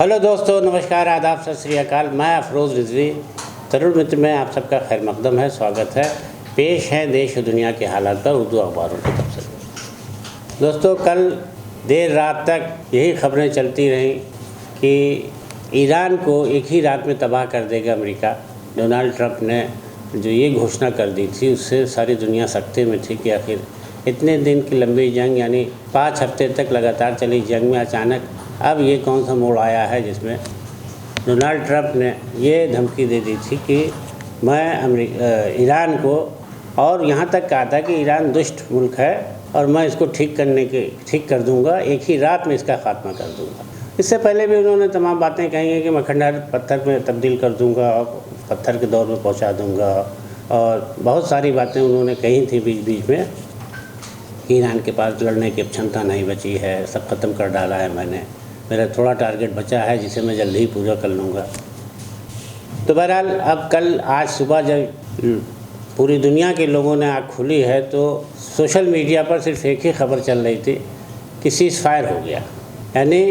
Hello दोस्तों, नमस्कार, आदाब, सत श्री अकाल। मैं अफरोज़ रिजवी तरुण मित्र में आप सबका खैर मकदम है, स्वागत है। पेश है देश और दुनिया के हालात पर उर्दू अखबारों की तरफ से। दोस्तों, कल देर रात तक यही खबरें चलती रहीं कि ईरान को एक ही रात में तबाह कर देगा अमेरिका। डोनाल्ड ट्रंप ने जो ये घोषणा कर दी थी, उससे सारी दुनिया सकते में थी कि आखिर इतने दिन की लंबी जंग, यानी 5 हफ्ते तक लगातार चली जंग में अचानक अब ये कौन सा मोड़ आया है जिसमें डोनाल्ड ट्रंप ने ये धमकी दे दी थी कि मैं ईरान को, और यहाँ तक कहा था कि ईरान दुष्ट मुल्क है और मैं इसको ठीक कर दूँगा, एक ही रात में इसका खात्मा कर दूँगा। इससे पहले भी उन्होंने तमाम बातें कही हैं कि मैं खंडहर पत्थर में तब्दील कर दूँगा और पत्थर के दौर में पहुँचा दूँगा, और बहुत सारी बातें उन्होंने कही थी बीच बीच में कि ईरान के पास लड़ने की क्षमता नहीं बची है, सब ख़त्म कर डाला है मैंने, मेरा थोड़ा टारगेट बचा है जिसे मैं जल्दी ही पूरा कर लूँगा। तो बहरहाल अब आज सुबह जब पूरी दुनिया के लोगों ने आँख खुली है तो सोशल मीडिया पर सिर्फ एक ही खबर चल रही थी कि सीज़ फायर हो गया, यानी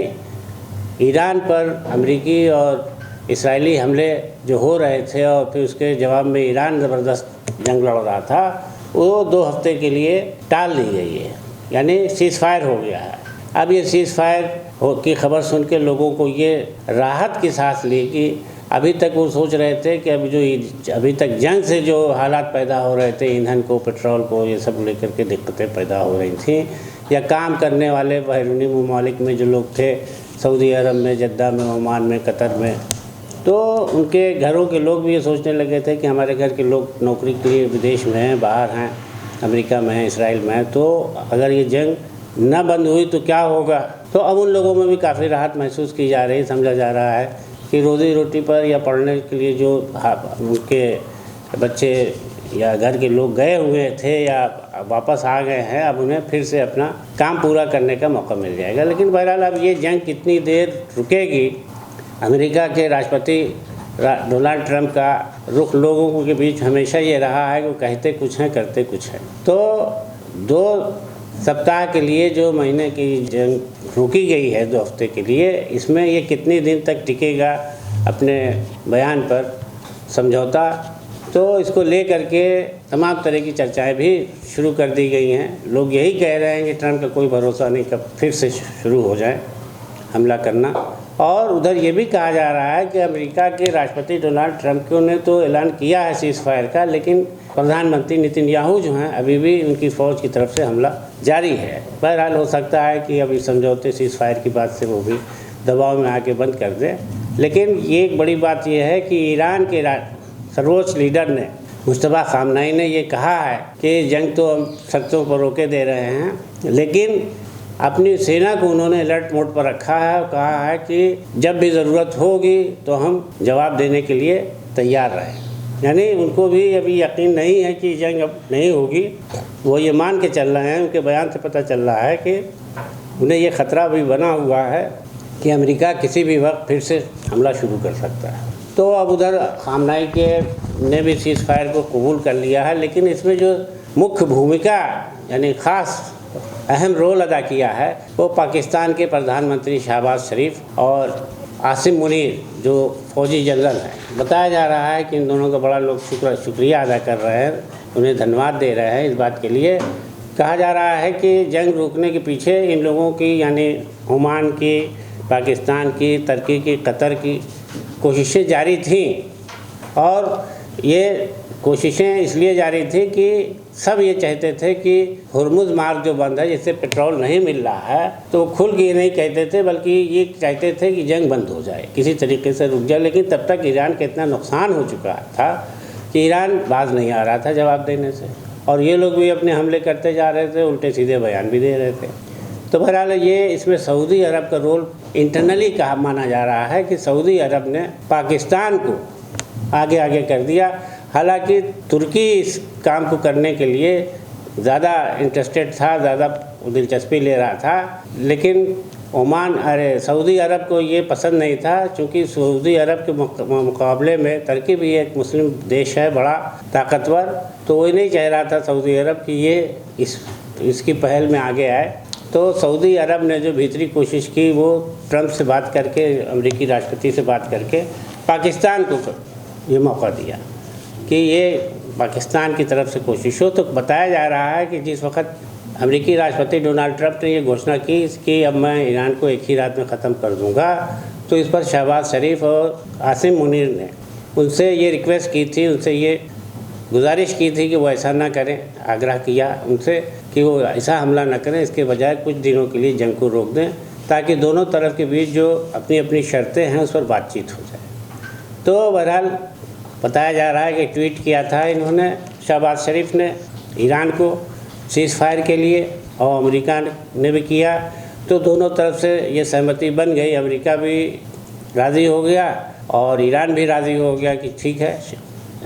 ईरान पर अमेरिकी और इसराइली हमले जो हो रहे थे और फिर उसके जवाब में ईरान ज़बरदस्त जंग लड़ रहा था, वो 2 हफ्ते के लिए टाल दी गई है, यानी सीज़ फायर हो गया है। अब ये सीज़ फायर की खबर सुन के लोगों को ये राहत की सांस ली कि अभी तक वो सोच रहे थे कि अभी तक जंग से जो हालात पैदा हो रहे थे, ईंधन को, पेट्रोल को, ये सब लेकर के दिक्कतें पैदा हो रही थी, या काम करने वाले बैरूनी ममालिक में जो लोग थे, सऊदी अरब में, जद्दा में, ओमान में, कतर में, तो उनके घरों के लोग भी ये सोचने लगे थे कि हमारे घर के लोग नौकरी के लिए विदेश में हैं, बाहर हैं, अमेरिका में हैं, इसराइल में हैं, तो अगर ये जंग न बंद हुई तो क्या होगा। तो अब उन लोगों में भी काफ़ी राहत महसूस की जा रही, समझा जा रहा है कि रोज़ी रोटी पर या पढ़ने के लिए जो उनके बच्चे या घर के लोग गए हुए थे या वापस आ गए हैं, अब उन्हें फिर से अपना काम पूरा करने का मौका मिल जाएगा। लेकिन बहरहाल अब ये जंग कितनी देर रुकेगी, अमेरिका के राष्ट्रपति डोनाल्ड ट्रंप का रुख लोगों के बीच हमेशा ये रहा है कि वो कहते कुछ हैं, करते कुछ हैं। तो 2 सप्ताह के लिए जो महीने की जंग रोकी गई है, 2 हफ्ते के लिए, इसमें ये कितने दिन तक टिकेगा अपने बयान पर समझौता, तो इसको ले करके तमाम तरह की चर्चाएं भी शुरू कर दी गई हैं। लोग यही कह रहे हैं कि ट्रंप का कोई भरोसा नहीं कब फिर से शुरू हो जाए हमला करना। और उधर ये भी कहा जा रहा है कि अमेरिका के राष्ट्रपति डोनाल्ड ट्रंप ने तो ऐलान किया है सीज़ फायर का, लेकिन प्रधानमंत्री नेतन्याहू जो हैं अभी भी उनकी फ़ौज की तरफ से हमला जारी है। बहरहाल हो सकता है कि अभी समझौते सीज़ फायर की बात से वो भी दबाव में आके बंद कर दें। लेकिन ये एक बड़ी बात यह है कि ईरान के सर्वोच्च लीडर ने, मुस्तफ़ा ख़ामनेई ने ये कहा है कि जंग तो हम शर्तों पर रोके दे रहे हैं, लेकिन अपनी सेना को उन्होंने अलर्ट मोड पर रखा है और कहा है कि जब भी ज़रूरत होगी तो हम जवाब देने के लिए तैयार रहें। यानी उनको भी अभी यकीन नहीं है कि जंग अब नहीं होगी, वो ये मान के चल रहे हैं। उनके बयान से पता चल रहा है कि उन्हें ये ख़तरा भी बना हुआ है कि अमेरिका किसी भी वक्त फिर से हमला शुरू कर सकता है। तो अब उधर ख़ामनेई ने भी सीज़ फायर को कबूल कर लिया है, लेकिन इसमें जो मुख्य भूमिका यानी ख़ास अहम रोल अदा किया है वो पाकिस्तान के प्रधानमंत्री शहबाज शरीफ और आसिम मुनीर जो फ़ौजी जनरल हैं। बताया जा रहा है कि इन दोनों का बड़ा लोग शुक्रिया अदा कर रहे हैं, उन्हें धन्यवाद दे रहे हैं इस बात के लिए। कहा जा रहा है कि जंग रोकने के पीछे इन लोगों की, यानी ओमान की, पाकिस्तान की, तुर्की की, कतर की कोशिशें जारी थीं, और ये कोशिशें इसलिए जारी थी कि सब ये चाहते थे कि हुर्मुज़ मार्ग जो बंद है, जिससे पेट्रोल नहीं मिल रहा है, तो खुल के नहीं कहते थे, बल्कि ये चाहते थे कि जंग बंद हो जाए, किसी तरीके से रुक जाए। लेकिन तब तक ईरान का इतना नुकसान हो चुका था कि ईरान बाज नहीं आ रहा था जवाब देने से, और ये लोग भी अपने हमले करते जा रहे थे, उल्टे सीधे बयान भी दे रहे थे। तो बहरहाल ये इसमें सऊदी अरब का रोल इंटरनली कहा माना जा रहा है कि सऊदी अरब ने पाकिस्तान को आगे कर दिया। हालांकि तुर्की इस काम को करने के लिए ज़्यादा इंटरेस्टेड था, ज़्यादा दिलचस्पी ले रहा था, लेकिन सऊदी अरब को ये पसंद नहीं था, क्योंकि सऊदी अरब के मुकाबले में तुर्की भी एक मुस्लिम देश है बड़ा ताकतवर, तो वो नहीं चाह रहा था सऊदी अरब कि ये इसकी पहल में आगे आए तो सऊदी अरब ने जो भीतरी कोशिश की वो ट्रंप से बात करके, अमेरिकी राष्ट्रपति से बात करके पाकिस्तान को ये मौका दिया कि ये पाकिस्तान की तरफ से कोशिश हो। तो बताया जा रहा है कि जिस वक्त अमेरिकी राष्ट्रपति डोनाल्ड ट्रंप ने ये घोषणा की कि अब मैं ईरान को एक ही रात में ख़त्म कर दूंगा, तो इस पर शहबाज शरीफ और आसिम मुनीर ने उनसे ये रिक्वेस्ट की थी, उनसे ये गुजारिश की थी कि वो ऐसा ना करें, आग्रह किया उनसे कि वो ऐसा हमला ना करें, इसके बजाय कुछ दिनों के लिए जंग को रोक दें ताकि दोनों तरफ के बीच जो अपनी अपनी शर्तें हैं उस पर बातचीत हो जाए। तो बहरहाल बताया जा रहा है कि ट्वीट किया था इन्होंने, शहबाज शरीफ ने, ईरान को सीज़ फायर के लिए, और अमेरिका ने भी किया। तो दोनों तरफ से ये सहमति बन गई, अमेरिका भी राज़ी हो गया और ईरान भी राज़ी हो गया कि ठीक है,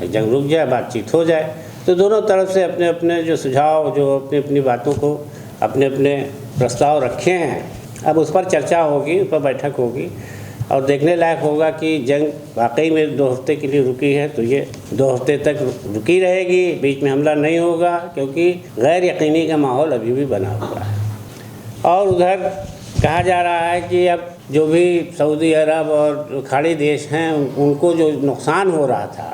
जंग रुक जाए, बातचीत हो जाए। तो दोनों तरफ से अपने अपने जो सुझाव, जो अपनी अपनी बातों को, अपने अपने प्रस्ताव रखे हैं, अब उस पर चर्चा होगी, उस पर बैठक होगी और देखने लायक होगा कि जंग वाकई में 2 हफ्ते के लिए रुकी है तो ये 2 हफ्ते तक रुकी रहेगी, बीच में हमला नहीं होगा, क्योंकि गैर यकीनी का माहौल अभी भी बना हुआ है। और उधर कहा जा रहा है कि अब जो भी सऊदी अरब और खाड़ी देश हैं उनको जो नुकसान हो रहा था,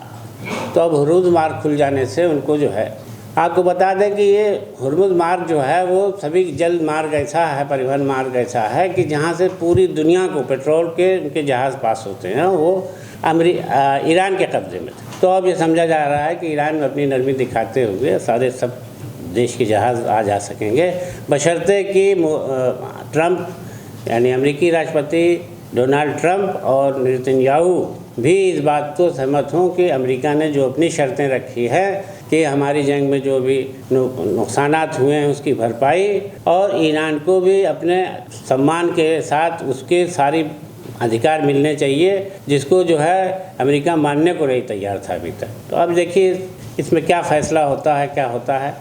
तो अब हुर्मुज़ मार्ग खुल जाने से उनको जो है, आपको बता दें कि ये हुर्मुज़ मार्ग जो है वो सभी जल मार्ग ऐसा है, परिवहन मार्ग ऐसा है कि जहाँ से पूरी दुनिया को पेट्रोल के उनके जहाज़ पास होते हैं, वो ईरान के कब्ज़े में थे। तो अब ये समझा जा रहा है कि ईरान में अपनी नरमी दिखाते हुए सारे सब देश के जहाज़ आ जा सकेंगे, बशर्ते कि ट्रंप यानी अमेरिकी राष्ट्रपति डोनाल्ड ट्रंप और नेतन्याहू भी इस बात को सहमत हों कि अमेरिका ने जो अपनी शर्तें रखी है कि हमारी जंग में जो भी नुकसानात हुए हैं उसकी भरपाई, और ईरान को भी अपने सम्मान के साथ उसके सारी अधिकार मिलने चाहिए, जिसको जो है अमेरिका मानने को नहीं तैयार था अभी तक। तो अब देखिए इसमें क्या फ़ैसला होता है, क्या होता है।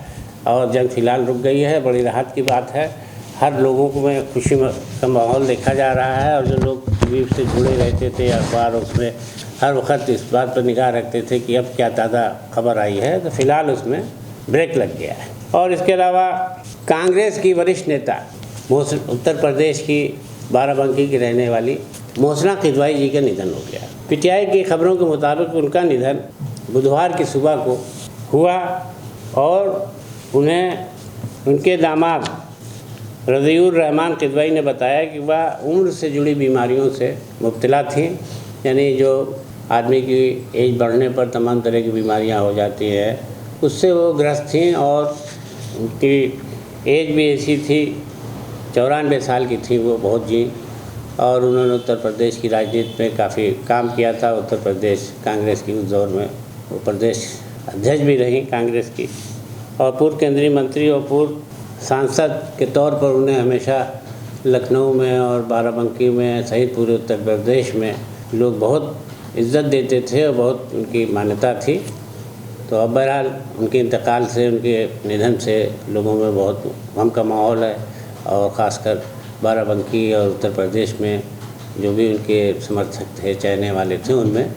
और जंग फ़िलहाल रुक गई है, बड़ी राहत की बात है। हर लोगों को में खुशी का माहौल देखा जा रहा है, और जो लोग टीवी से जुड़े रहते थे अखबार, उसमें हर वक्त इस बात पर निगाह रखते थे कि अब क्या ताज़ा खबर आई है, तो फ़िलहाल उसमें ब्रेक लग गया है। और इसके अलावा कांग्रेस की वरिष्ठ नेता उत्तर प्रदेश की बाराबंकी की रहने वाली मोहसिना किदवाई जी का निधन हो गया। पीटीआई की खबरों के मुताबिक उनका निधन बुधवार की सुबह को हुआ और उन्हें उनके दामाद रज़ीउर रहमान किदवाई ने बताया कि वह उम्र से जुड़ी बीमारियों से मुब्तला थी, यानी जो आदमी की एज बढ़ने पर तमाम तरह की बीमारियां हो जाती है, उससे वो ग्रस्त थीं। और उनकी एज भी ऐसी थी, 94 साल की थी वो, बहुत जी। और उन्होंने उत्तर प्रदेश की राजनीति में काफ़ी काम किया था। उत्तर प्रदेश कांग्रेस की उस दौर में वो प्रदेश अध्यक्ष भी रही कांग्रेस की, और पूर्व केंद्रीय मंत्री और पूर्व सांसद के तौर पर उन्हें हमेशा लखनऊ में और बाराबंकी में सहित पूरे उत्तर प्रदेश में लोग बहुत इज़्ज़त देते थे और बहुत उनकी मान्यता थी। तो अब बहरहाल उनके इंतकाल से, उनके निधन से लोगों में बहुत गम का माहौल है, और ख़ासकर बाराबंकी और उत्तर प्रदेश में जो भी उनके समर्थक थे, चाहने वाले थे, उनमें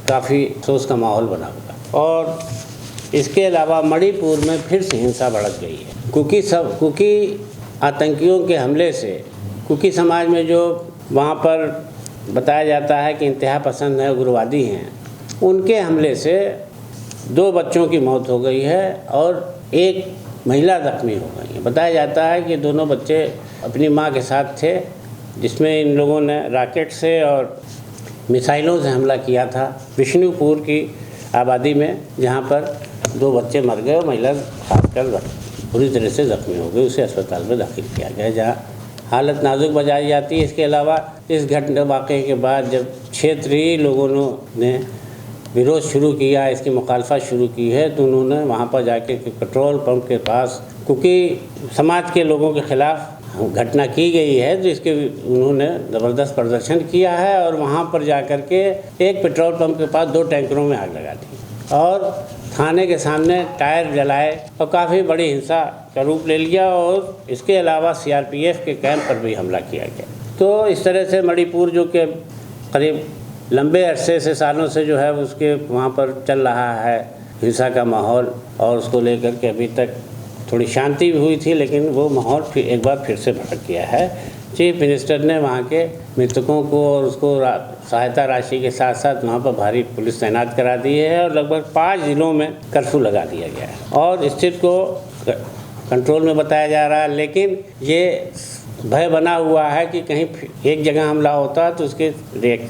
काफ़ी अफसोस का माहौल बना हुआ। और इसके अलावा मणिपुर में फिर से हिंसा भड़क गई है। कुकी आतंकियों के हमले से कुकी समाज में जो वहाँ पर बताया जाता है कि इंतहा पसंद है, उग्रवादी हैं, उनके हमले से 2 बच्चों की मौत हो गई है और 1 महिला जख्मी हो गई है। बताया जाता है कि दोनों बच्चे अपनी माँ के साथ थे, जिसमें इन लोगों ने रॉकेट से और मिसाइलों से हमला किया था विष्णुपुर की आबादी में, जहाँ पर 2 बच्चे मर गए और महिला खासकर पूरी तरह से ज़ख्मी हो गई। उसे अस्पताल में दाखिल किया गया, जहाँ हालत नाजुक बताई जाती है। इसके अलावा इस घटना वाक़े के बाद जब क्षेत्रीय लोगों ने विरोध शुरू किया, इसकी मुखालफत शुरू की है, तो उन्होंने वहाँ पर जाके पेट्रोल पंप के पास कुकी समाज के लोगों के ख़िलाफ़ घटना की गई है, तो इसके उन्होंने ज़बरदस्त प्रदर्शन किया है। और वहाँ पर जाकर के एक पेट्रोल पंप के पास 2 टैंकरों में आग लगा दी और थाने के सामने टायर जलाए और काफ़ी बड़ी हिंसा का रूप ले लिया। और इसके अलावा सीआरपीएफ के कैंप पर भी हमला किया गया। तो इस तरह से मणिपुर जो कि करीब लंबे अरसे से, सालों से जो है उसके वहाँ पर चल रहा है हिंसा का माहौल, और उसको लेकर के अभी तक थोड़ी शांति भी हुई थी, लेकिन वो माहौल फिर एक बार फिर से भड़क गया है। चीफ मिनिस्टर ने वहाँ के मृतकों को और उसको सहायता राशि के साथ साथ वहाँ पर भारी पुलिस तैनात करा दी है और लगभग 5 जिलों में कर्फ्यू लगा दिया गया है और स्थिति को कंट्रोल में बताया जा रहा है। लेकिन ये भय बना हुआ है कि कहीं एक जगह हमला होता है तो उसके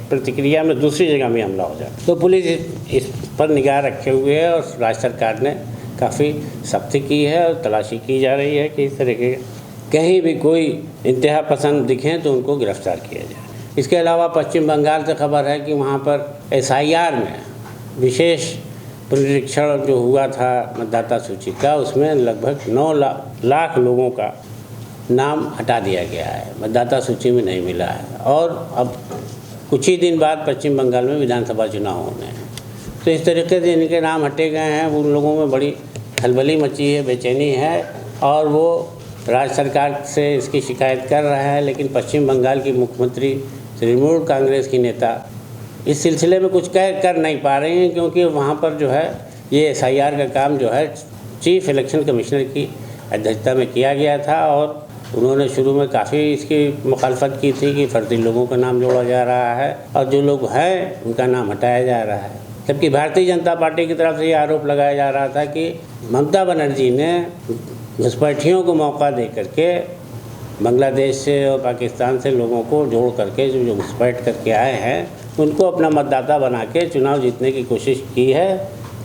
प्रतिक्रिया में दूसरी जगह भी हमला हो जाता है। तो पुलिस इस पर निगाह रखे हुए है और राज्य सरकार ने काफ़ी सख्ती की है और तलाशी की जा रही है कि इस तरह के कहीं भी कोई इंतहा पसंद दिखें तो उनको गिरफ्तार किया जाए। इसके अलावा पश्चिम बंगाल से खबर है कि वहाँ पर SIR में विशेष पुनरीक्षण जो हुआ था मतदाता सूची का, उसमें लगभग 9 लाख लोगों का नाम हटा दिया गया है, मतदाता सूची में नहीं मिला है और अब कुछ ही दिन बाद पश्चिम बंगाल में विधानसभा चुनाव होने हैं। तो इस तरीके से इनके नाम हटे गए हैं, उन लोगों में बड़ी खलबली मची है, बेचैनी है और वो राज्य सरकार से इसकी शिकायत कर रहे हैं। लेकिन पश्चिम बंगाल की मुख्यमंत्री तृणमूल कांग्रेस की नेता इस सिलसिले में कुछ कर नहीं पा रही हैं, क्योंकि वहाँ पर जो है ये SIR का काम जो है चीफ इलेक्शन कमिश्नर की अध्यक्षता में किया गया था और उन्होंने शुरू में काफ़ी इसकी मुखालफत की थी कि फर्जी लोगों का नाम जोड़ा जा रहा है और जो लोग हैं उनका नाम हटाया जा रहा है। जबकि भारतीय जनता पार्टी की तरफ से ये आरोप लगाया जा रहा था कि ममता बनर्जी ने घुसपैठियों को मौका दे करके बांग्लादेश से और पाकिस्तान से लोगों को जोड़ करके जो घुसपैठ करके आए हैं उनको अपना मतदाता बना के चुनाव जीतने की कोशिश की है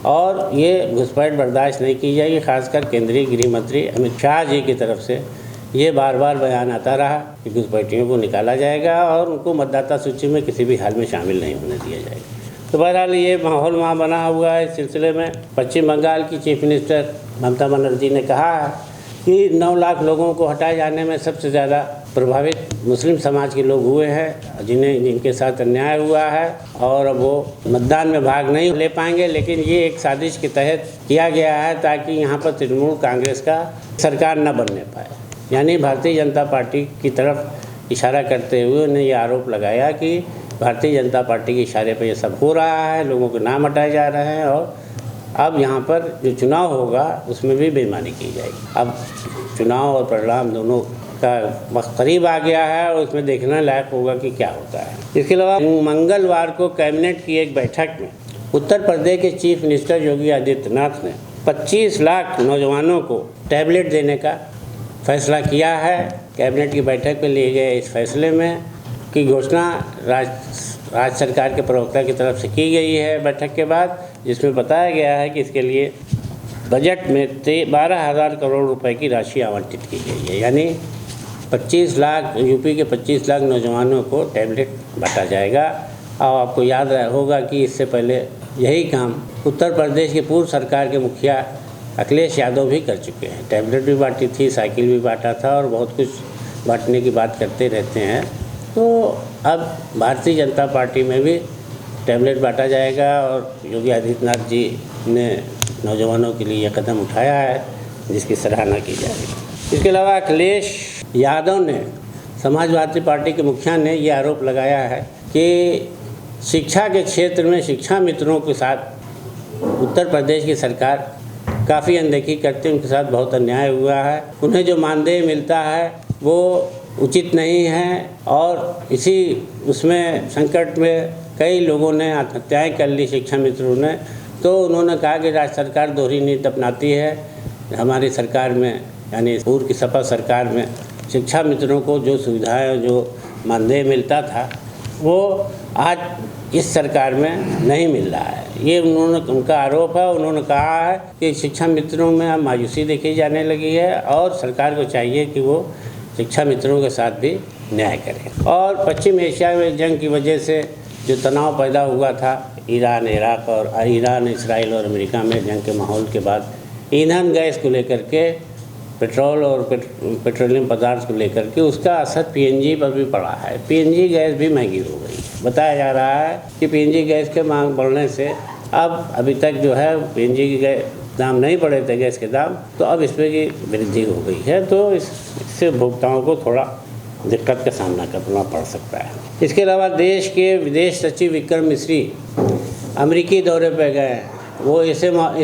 और ये घुसपैठ बर्दाश्त नहीं की जाएगी। खासकर केंद्रीय गृह मंत्री अमित शाह जी की तरफ से ये बार बार बयान आता रहा कि घुसपैठियों को निकाला जाएगा और उनको मतदाता सूची में किसी भी हाल में शामिल नहीं होने दिया जाएगा। तो बहरहाल ये माहौल वहाँ बना हुआ है। इस सिलसिले में पश्चिम बंगाल की चीफ मिनिस्टर ममता बनर्जी ने कहा है कि 9 लाख लोगों को हटाए जाने में सबसे ज़्यादा प्रभावित मुस्लिम समाज के लोग हुए हैं जिनके साथ अन्याय हुआ है और अब वो मतदान में भाग नहीं ले पाएंगे। लेकिन ये एक साजिश के तहत किया गया है ताकि यहाँ पर तृणमूल कांग्रेस का सरकार न बनने पाए। यानी भारतीय जनता पार्टी की तरफ इशारा करते हुए उन्हें ये आरोप लगाया कि भारतीय जनता पार्टी के इशारे पर ये सब हो रहा है, लोगों के नाम हटाए जा रहे हैं और अब यहाँ पर जो चुनाव होगा उसमें भी बेईमानी की जाएगी। अब चुनाव और परिणाम दोनों का वक्त करीब आ गया है और उसमें देखने लायक होगा कि क्या होता है। इसके अलावा मंगलवार को कैबिनेट की एक बैठक में उत्तर प्रदेश के चीफ मिनिस्टर योगी आदित्यनाथ ने 25 लाख नौजवानों को टैबलेट देने का फैसला किया है। कैबिनेट की बैठक में लिए गए इस फैसले में की घोषणा राज्य सरकार के प्रवक्ता की तरफ से की गई है बैठक के बाद, जिसमें बताया गया है कि इसके लिए बजट में 12,000 करोड़ रुपए की राशि आवंटित की गई है। यानी 25 लाख यूपी के 25 लाख नौजवानों को टैबलेट बांटा जाएगा। और आपको याद होगा कि इससे पहले यही काम उत्तर प्रदेश के पूर्व सरकार के मुखिया अखिलेश यादव भी कर चुके हैं। टैबलेट भी बांटी थी, साइकिल भी बांटा था और बहुत कुछ बांटने की बात करते रहते हैं। तो अब भारतीय जनता पार्टी में भी टैबलेट बांटा जाएगा और योगी आदित्यनाथ जी ने नौजवानों के लिए यह कदम उठाया है जिसकी सराहना की जाएगी। इसके अलावा अखिलेश यादव ने समाजवादी पार्टी के मुखिया ने ये आरोप लगाया है कि शिक्षा के क्षेत्र में शिक्षा मित्रों के साथ उत्तर प्रदेश की सरकार काफ़ी अनदेखी करते, उनके साथ बहुत अन्याय हुआ है। उन्हें जो मानदेय मिलता है वो उचित नहीं है और इसी उसमें संकट में कई लोगों ने आत्महत्याएं कर ली शिक्षा मित्रों ने। तो उन्होंने कहा कि राज्य सरकार दोहरी नीति अपनाती है। हमारी सरकार में यानी पूर्व की सपा सरकार में शिक्षा मित्रों को जो सुविधाएं जो मानदेय मिलता था वो आज इस सरकार में नहीं मिल रहा है। ये उनका आरोप है। उन्होंने कहा है कि शिक्षा मित्रों में अब मायूसी देखी जाने लगी है और सरकार को चाहिए कि वो शिक्षा मित्रों के साथ भी न्याय करें। और पश्चिम एशिया में जंग की वजह से जो तनाव पैदा हुआ था ईरान इराक और ईरान इसराइल और अमेरिका में जंग के माहौल के बाद ईंधन गैस को लेकर के पेट्रोल और पेट्रोलियम पदार्थ को लेकर के उसका असर PNG पर भी पड़ा है। PNG गैस भी महंगी हो गई। बताया जा रहा है कि PNG गैस के मांग बढ़ने से अब अभी तक जो है PNG के दाम नहीं बढ़े थे गैस के दाम, तो अब इसमें की वृद्धि हो गई है। तो इससे उपभोक्ताओं को थोड़ा दिक्कत का सामना करना पड़ सकता है। इसके अलावा देश के विदेश सचिव विक्रम मिस्री अमेरिकी दौरे पर गए वो इस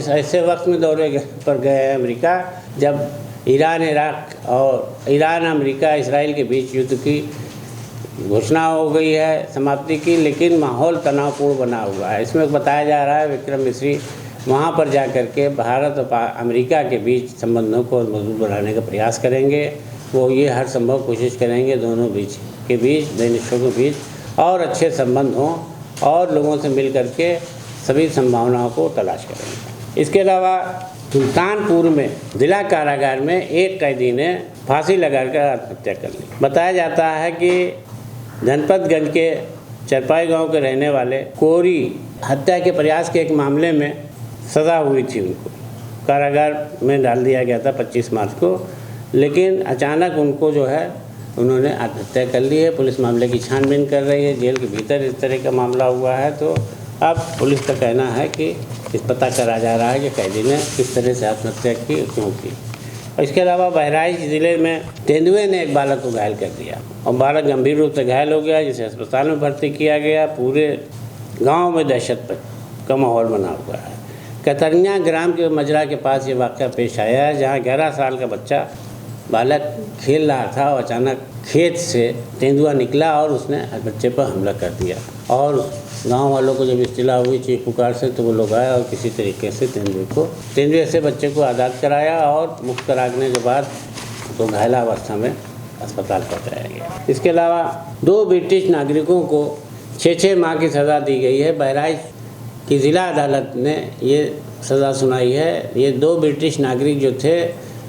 ऐसे वक्त में दौरे पर गए हैं अमेरिका जब ईरान इराक और ईरान अमेरिका इसराइल के बीच युद्ध की घोषणा हो गई है, समाप्ति की, लेकिन माहौल तनावपूर्ण बना हुआ है। इसमें बताया जा रहा है विक्रम मिस्री वहाँ पर जा कर के भारत और अमेरिका के बीच संबंधों को मजबूत बनाने का प्रयास करेंगे। वो ये हर संभव कोशिश करेंगे दोनों देशों के बीच और अच्छे संबंध हों और लोगों से मिल कर के सभी संभावनाओं को तलाश करेंगे। इसके अलावा सुल्तानपुर में जिला कारागार में एक कैदी ने फांसी लगाकर आत्महत्या कर ली। बताया जाता है कि जनपदगंज के चरपाई गांव के रहने वाले कोरी हत्या के प्रयास के एक मामले में सज़ा हुई थी, उनको कारागार में डाल दिया गया था 25 मार्च को, लेकिन अचानक उनको जो है उन्होंने आत्महत्या कर ली है। पुलिस मामले की छानबीन कर रही है। जेल के भीतर इस तरह का मामला हुआ है तो अब पुलिस का कहना है कि इस पता करा जा रहा है कि कैदी ने किस तरह से आत्महत्या की, क्यों की। और इसके अलावा बहराइच ज़िले में तेंदुए ने एक बालक को घायल कर दिया और बालक गंभीर रूप से घायल हो गया, जिसे अस्पताल में भर्ती किया गया। पूरे गांव में दहशत का माहौल बना हुआ है। कतरिया ग्राम के मजरा के पास ये वाक़या पेश आया है, जहाँ 11 साल का बच्चा बालक खेल रहा था और अचानक खेत से तेंदुआ निकला और उसने बच्चे पर हमला कर दिया। और गांव वालों को जब इत्तला हुई चीख पुकार से तो वो लोग आए और किसी तरीके से तेंदुए से बच्चे को आज़ाद कराया और मुक्त कराने के बाद तो घायल अवस्था में अस्पताल पहुँचाया गया। इसके अलावा 2 ब्रिटिश नागरिकों को 6 माह की सज़ा दी गई है। बहराइच की ज़िला अदालत ने ये सज़ा सुनाई है। ये 2 ब्रिटिश नागरिक जो थे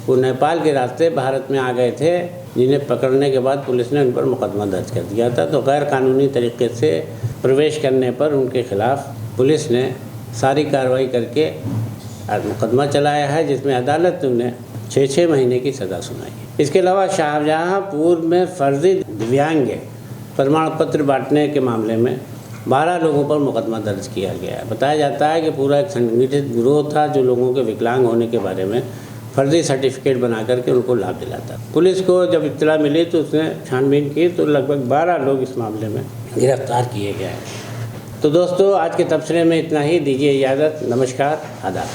वो नेपाल के रास्ते भारत में आ गए थे, जिन्हें पकड़ने के बाद पुलिस ने उन पर मुकदमा दर्ज कर दिया था। तो गैर कानूनी तरीके से प्रवेश करने पर उनके खिलाफ पुलिस ने सारी कार्रवाई करके मुकदमा चलाया है, जिसमें अदालत ने उन्हें 6 महीने की सज़ा सुनाई है। इसके अलावा शाहजहाँपुर में फर्जी दिव्यांग प्रमाण पत्र बांटने के मामले में 12 लोगों पर मुकदमा दर्ज किया गया है। बताया जाता है कि पूरा एक संगठित गिरोह था जो लोगों के विकलांग होने के बारे में फर्जी सर्टिफिकेट बना करके उनको लाभ दिलाता। पुलिस को जब इत्तला मिली तो उसने छानबीन की तो लगभग 12 लोग इस मामले में गिरफ्तार किए गए हैं। तो दोस्तों, आज के तबसरे में इतना ही। दीजिए इजाज़त। नमस्कार, आदाब।